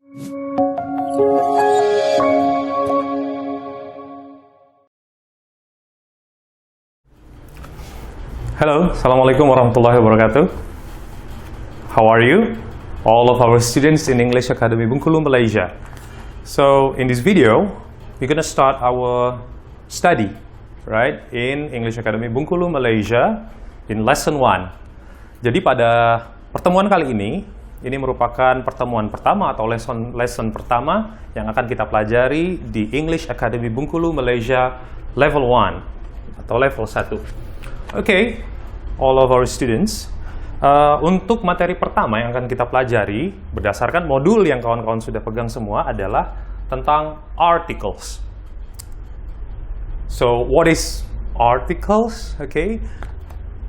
Hello, Assalamualaikum warahmatullahi wabarakatuh. How are you? All of our students in English Academy Bengkulu, Malaysia. So, in this video, we're going to start our study, right, in English Academy Bengkulu, Malaysia, in Lesson 1. Jadi pada pertemuan kali ini merupakan pertemuan pertama atau lesson pertama yang akan kita pelajari di English Academy Bengkulu, Malaysia, Level 1 atau Level 1. Okay, all of our students, untuk materi pertama yang akan kita pelajari berdasarkan modul yang kawan-kawan sudah pegang semua adalah tentang articles. So, what is articles? Okay,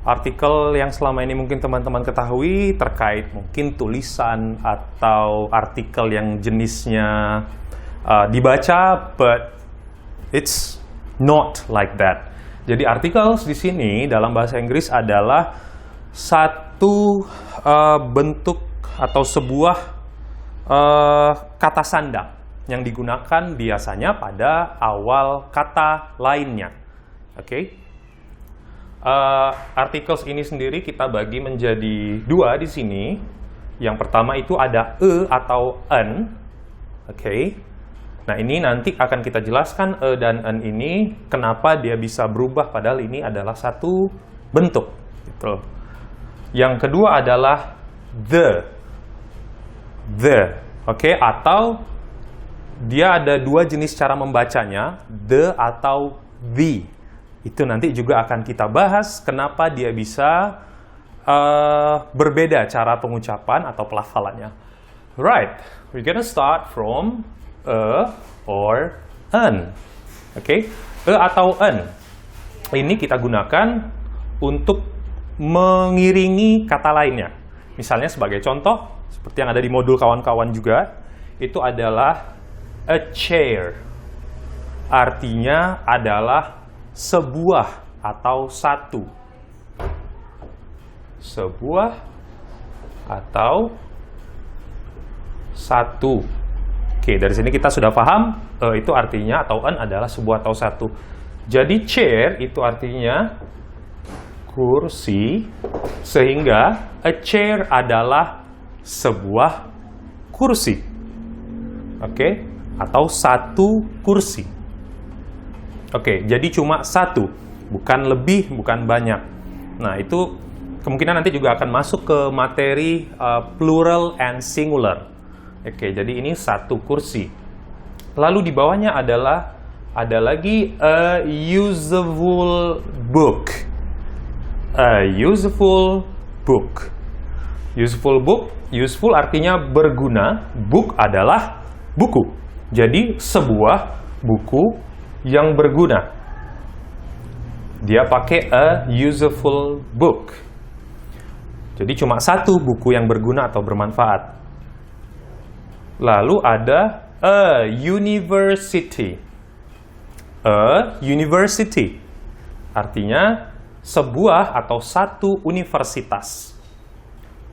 artikel yang selama ini mungkin teman-teman ketahui terkait mungkin tulisan atau artikel yang jenisnya dibaca, but it's not like that. Jadi articles di sini dalam bahasa Inggris adalah satu bentuk atau sebuah kata sandang yang digunakan biasanya pada awal kata lainnya. Oke. Articles ini sendiri kita bagi menjadi dua di sini. Yang pertama itu ada atau an. Oke. Nah, ini nanti akan kita jelaskan dan an ini kenapa dia bisa berubah padahal ini adalah satu bentuk gitu. Yang kedua adalah the. Oke, atau dia ada dua jenis cara membacanya, the atau the. Itu nanti juga akan kita bahas kenapa dia bisa berbeda cara pengucapan atau pelafalannya. Right, we're gonna start from or an. Oke, atau an. Ini kita gunakan untuk mengiringi kata lainnya. Misalnya sebagai contoh, seperti yang ada di modul kawan-kawan juga, itu adalah a chair. Artinya adalah sebuah atau satu. Sebuah atau satu. Oke, dari sini kita sudah paham itu artinya atau an adalah sebuah atau satu. Jadi chair itu artinya kursi, sehingga a chair adalah sebuah kursi. Oke, atau satu kursi. Oke, jadi cuma satu, bukan lebih, bukan banyak. Nah, itu kemungkinan nanti juga akan masuk ke materi plural and singular. Oke, jadi ini satu kursi. Lalu di bawahnya ada lagi a useful book. A useful book. Useful book, useful artinya berguna, book adalah buku. Jadi sebuah buku yang berguna. Dia pakai a useful book. Jadi cuma satu buku yang berguna atau bermanfaat. Lalu ada a university. A university artinya sebuah atau satu universitas.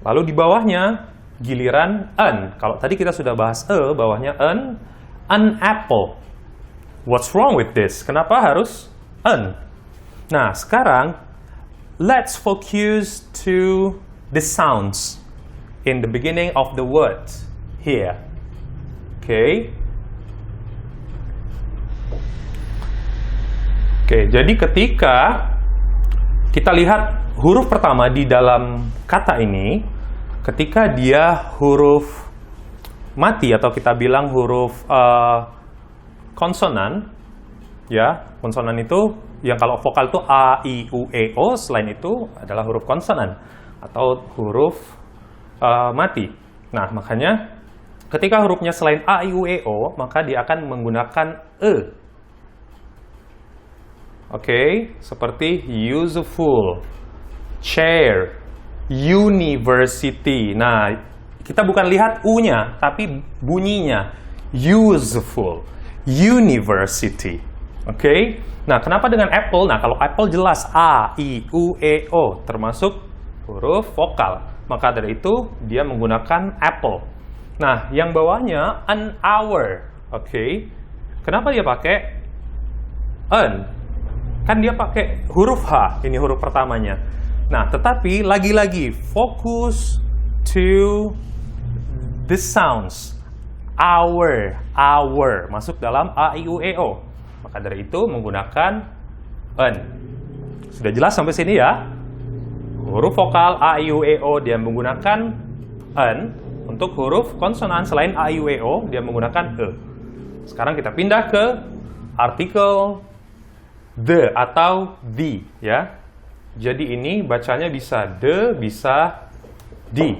Lalu di bawahnya giliran an. Kalau tadi kita sudah bahas bawahnya an apple. What's wrong with this? Kenapa harus an? Nah, sekarang let's focus to the sounds in the beginning of the word here. Oke, jadi ketika kita lihat huruf pertama di dalam kata ini, ketika dia huruf mati atau kita bilang huruf konsonan, ya, konsonan itu yang kalau vokal itu a, i, u, e, o, selain itu adalah huruf konsonan atau huruf mati. Nah, makanya ketika hurufnya selain a, i, u, e, o, maka dia akan menggunakan e. Oke, seperti useful, chair, university. Nah, kita bukan lihat u-nya, tapi bunyinya. Useful, university. Oke. Nah, kenapa dengan apple? Nah, kalau apple jelas a, i, u, e, o, termasuk huruf vokal. Maka dari itu dia menggunakan apple. Nah, yang bawahnya an hour. Oke. Kenapa dia pakai an? Kan dia pakai huruf H, ini huruf pertamanya. Nah, tetapi lagi-lagi focus to the sounds. Hour, masuk dalam a, i, u, e, o. Maka dari itu menggunakan an. Sudah jelas sampai sini ya? Huruf vokal a, i, u, e, o dia menggunakan an. Untuk huruf konsonan selain a, i, u, e, o dia menggunakan e. Sekarang kita pindah ke artikel the atau the ya. Jadi ini bacanya bisa the, bisa di.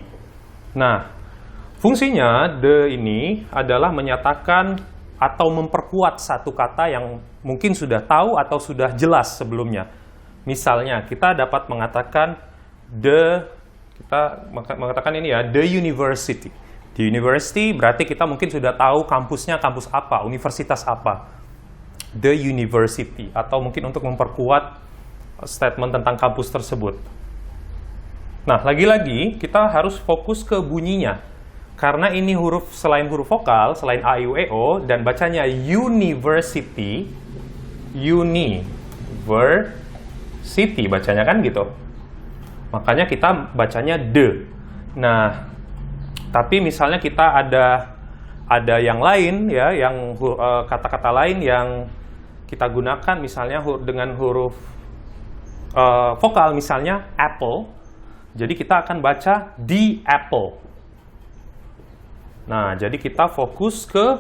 Nah, fungsinya the ini adalah menyatakan atau memperkuat satu kata yang mungkin sudah tahu atau sudah jelas sebelumnya. Misalnya, kita dapat mengatakan kita mengatakan ini ya, the university. The university berarti kita mungkin sudah tahu kampusnya kampus apa, universitas apa. The university, atau mungkin untuk memperkuat statement tentang kampus tersebut. Nah, lagi-lagi kita harus fokus ke bunyinya. Karena ini huruf selain huruf vokal, selain a, i, u, e, o, dan bacanya university, university bacanya kan gitu. Makanya kita bacanya the. Nah, tapi misalnya kita ada yang lain ya, yang kata-kata lain yang kita gunakan misalnya dengan huruf vokal, misalnya apple. Jadi kita akan baca the apple. Nah, jadi kita fokus ke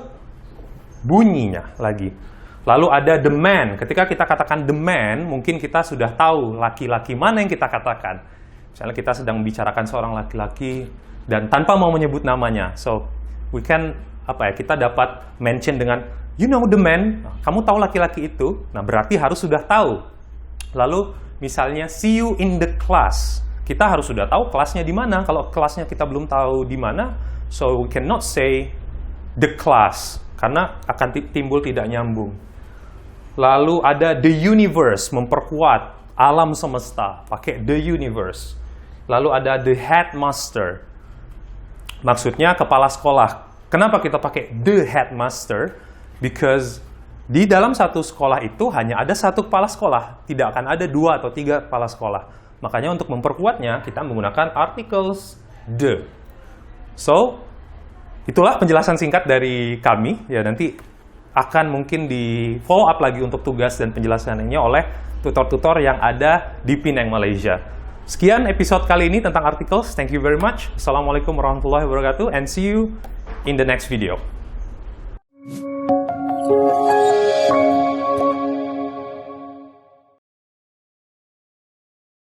bunyinya lagi. Lalu ada the man. Ketika kita katakan the man, mungkin kita sudah tahu laki-laki mana yang kita katakan. Misalnya kita sedang membicarakan seorang laki-laki dan tanpa mau menyebut namanya. So, we can kita dapat mention dengan you know the man. Kamu tahu laki-laki itu? Nah, berarti harus sudah tahu. Lalu misalnya see you in the class. Kita harus sudah tahu kelasnya di mana. Kalau kelasnya kita belum tahu di mana, so we cannot say the class karena akan timbul tidak nyambung. Lalu ada the universe, memperkuat alam semesta, pakai the universe. Lalu ada the headmaster, maksudnya kepala sekolah. Kenapa kita pakai the headmaster? Because di dalam satu sekolah itu hanya ada satu kepala sekolah, tidak akan ada 2 atau 3 kepala sekolah. Makanya untuk memperkuatnya kita menggunakan articles the. So, itulah penjelasan singkat dari kami. Ya, nanti akan mungkin di follow up lagi untuk tugas dan penjelasannya oleh tutor-tutor yang ada di Penang, Malaysia. Sekian episode kali ini tentang articles. Thank you very much. Assalamualaikum warahmatullahi wabarakatuh and see you in the next video.